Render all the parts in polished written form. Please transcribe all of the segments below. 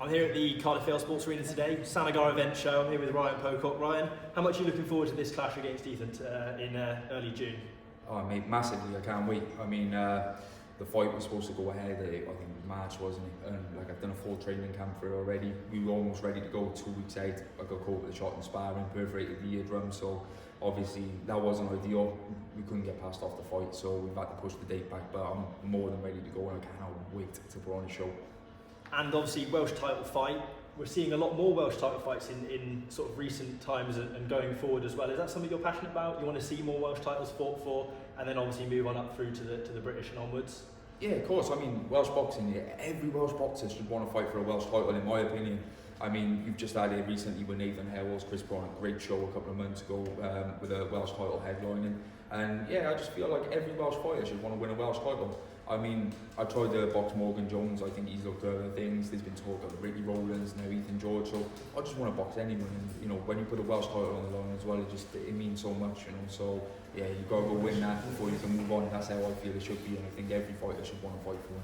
I'm here at the Cardiff Vale Sports Arena today, Sanigar Events show. I'm here with Ryan Pocock. Ryan, how much are you looking forward to this clash against Ethan in early June? Oh, mate, massively. I can't wait. I mean, the fight was supposed to go ahead, I think it was March, wasn't it? And like, I've done a full training camp for it already. We were almost ready to go 2 weeks out. I got caught with a shot in sparring, perforated the eardrum, so obviously that wasn't ideal. We couldn't get past off the fight, so we've had to push the date back, but I'm more than ready to go and I cannot wait to put on a show. And obviously Welsh title fight. We're seeing a lot more Welsh title fights in sort of recent times and going forward as well. Is that something you're passionate about? You want to see more Welsh titles fought for, and then obviously move on up through to the British and onwards? Yeah, of course. I mean, Welsh boxing, every Welsh boxer should want to fight for a Welsh title, in my opinion. I mean, you've just had it recently with Nathan Hale's Chris Brown, a great show a couple of months ago with a Welsh title headlining. And yeah, I just feel like every Welsh fighter should want to win a Welsh title. I mean, I tried to box Morgan Jones. I think he's looked at other things. There's been talk of Ricky Rowlands, now Ethan George. So I just want to box anyone. And you know, when you put a Welsh title on the line as well, it means so much. You know, so yeah, you got to go win that before you can move on. That's how I feel it should be, and I think every fighter should want to fight for it.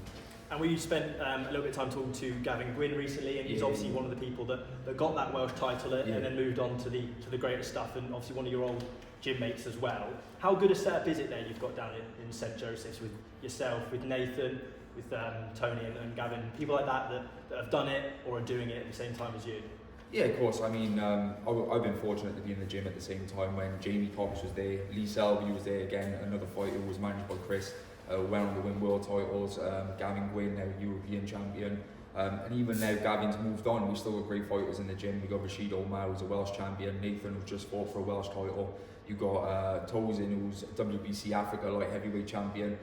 And we spent a little bit of time talking to Gavin Gwynn recently, and he's obviously one of the people that got that Welsh title and then moved on to the greater stuff, and obviously one of your old gym mates as well. How good a setup is it there you've got down in St Joseph's with yourself, with Nathan, with Tony and Gavin, people like that have done it or are doing it at the same time as you? Yeah, of course. I mean, I've been fortunate to be in the gym at the same time when Jamie Cox was there, Lee Selby was there again, another fighter who was managed by Chris. Went on to win world titles, Gavin Gwynn, now European champion, and even now Gavin's moved on, we've still got great fighters in the gym. We got Rashid Omar, who's a Welsh champion, Nathan, who's just fought for a Welsh title, you got Tozin, who's WBC Africa light heavyweight champion,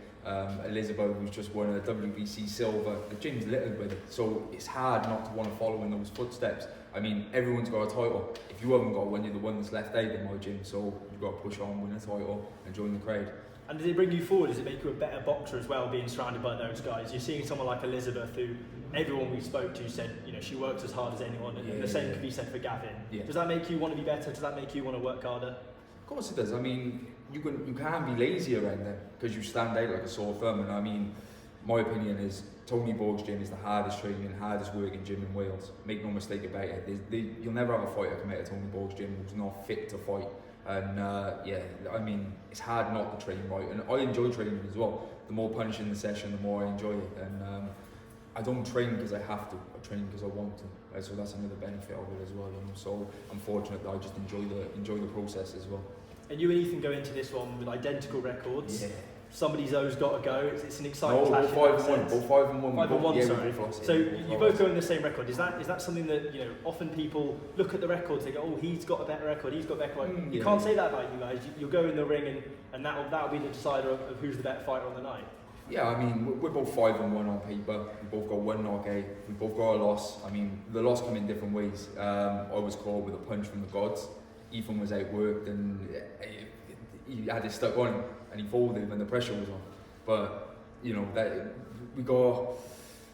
Elizabeth, who's just won a WBC silver. The gym's littered with it, so it's hard not to want to follow in those footsteps. I mean, everyone's got a title. If you haven't got one, you're the one that's left out in my gym, so you've got to push on, win a title and join the crowd. And does it bring you forward? Does it make you a better boxer as well, being surrounded by those guys? You're seeing someone like Elizabeth, who everyone we spoke to said, you know, she works as hard as anyone, and the same could be said for Gavin. Yeah. Does that make you want to be better? Does that make you want to work harder? Of course it does. I mean, you can't be lazy around them because you stand out like a sore thumb. And I mean, my opinion is Tony Borg's gym is the hardest training, hardest working gym in Wales. Make no mistake about it. You'll never have a fighter come out of Tony Borg's gym who's not fit to fight. And yeah, I mean, it's hard not to train right, and I enjoy training as well. The more punishing the session, the more I enjoy it. And I don't train because I have to. I train because I want to. So that's another benefit of it as well. You know? So I'm fortunate that I just enjoy the process as well. And you and Ethan go into this one with identical records. Yeah. Somebody's always got to go. It's an exciting clash. No, both 5-1. Sorry. So you both go in the same record. Is that something that, you know, often people look at the records, they go, oh, he's got a better record, he's got a better record. You can't say that about you guys. You'll go in the ring and that'll be the decider of who's the better fighter on the night. Yeah, I mean, we're both 5-1 on paper. We both got one knockout. We both got a loss. I mean, the loss came in different ways. I was caught with a punch from the gods. Ethan was outworked and he had it stuck on him and he folded when the pressure was on. But you know, that we got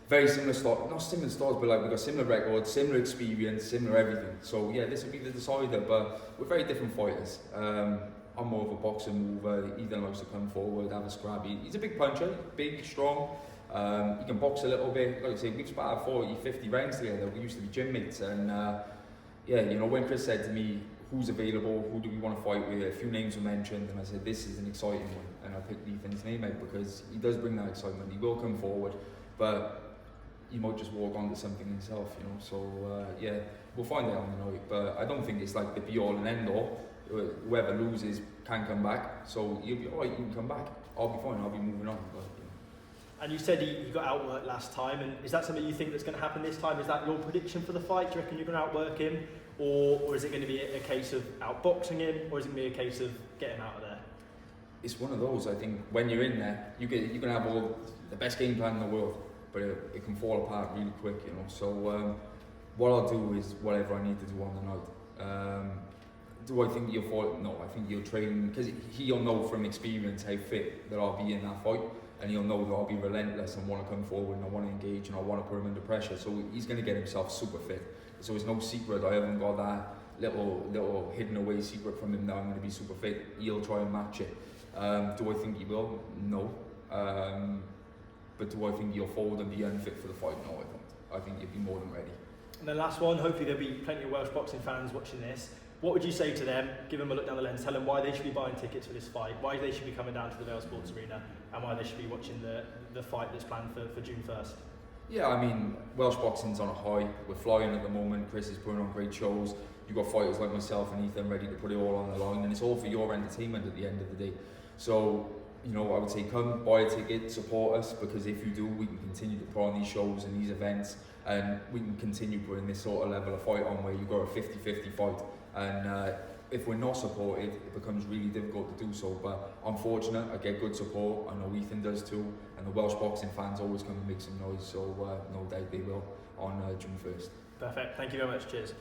very similar styles, not similar styles, but like we got similar records, similar experience, similar everything. So yeah, this will be the decider. But we're very different fighters. I'm more of a boxer mover. Ethan likes to come forward, have a scrap. He's a big puncher, big, strong. He can box a little bit. Like I say, we've sparred 40, 50 rounds together. We used to be gym mates, and yeah, you know, when Chris said to me, who's available, who do we want to fight with, a few names were mentioned, and I said, this is an exciting one, and I picked Ethan's name out because he does bring that excitement. He will come forward, but he might just walk onto something himself, you know. So yeah, we'll find out on the night, but I don't think it's like the be all and end all. Whoever loses can come back, so you'll be alright, you can come back. I'll be fine, I'll be moving on. But, you know. And you said he got outworked last time, and is that something you think that's going to happen this time? Is that your prediction for the fight? Do you reckon you're going to outwork him? Or is it going to be a case of outboxing him, or is it going to be a case of getting him out of there? It's one of those. I think when you're in there, you can have all the best game plan in the world, but it can fall apart really quick, you know. So what I'll do is whatever I need to do on the night. Do I think you'll fall? No, I think you'll train because he'll know from experience how fit that I'll be in that fight, and he'll know that I'll be relentless and want to come forward and I want to engage and I want to put him under pressure. So he's going to get himself super fit. So it's no secret. I haven't got that little hidden away secret from him that I'm going to be super fit. He'll try and match it. Do I think he will? No. But do I think he'll fold and be unfit for the fight? No, I don't. I think you'd be more than ready. And the last one, hopefully there'll be plenty of Welsh boxing fans watching this. What would you say to them? Give them a look down the lens, tell them why they should be buying tickets for this fight, why they should be coming down to the Vale Sports Arena, and why they should be watching the fight that's planned for June 1st. Yeah, I mean, Welsh boxing's on a high. We're flying at the moment. Chris is putting on great shows. You've got fighters like myself and Ethan ready to put it all on the line, and it's all for your entertainment at the end of the day. So, you know, I would say come, buy a ticket, support us, because if you do, we can continue to put on these shows and these events, and we can continue putting this sort of level of fight on where you've got a 50-50 fight. And if we're not supported, it becomes really difficult to do so. But I'm fortunate, I get good support. I know Ethan does too, and the Welsh boxing fans always come and make some noise. So no doubt they will on June 1st. Perfect. Thank you very much. Cheers.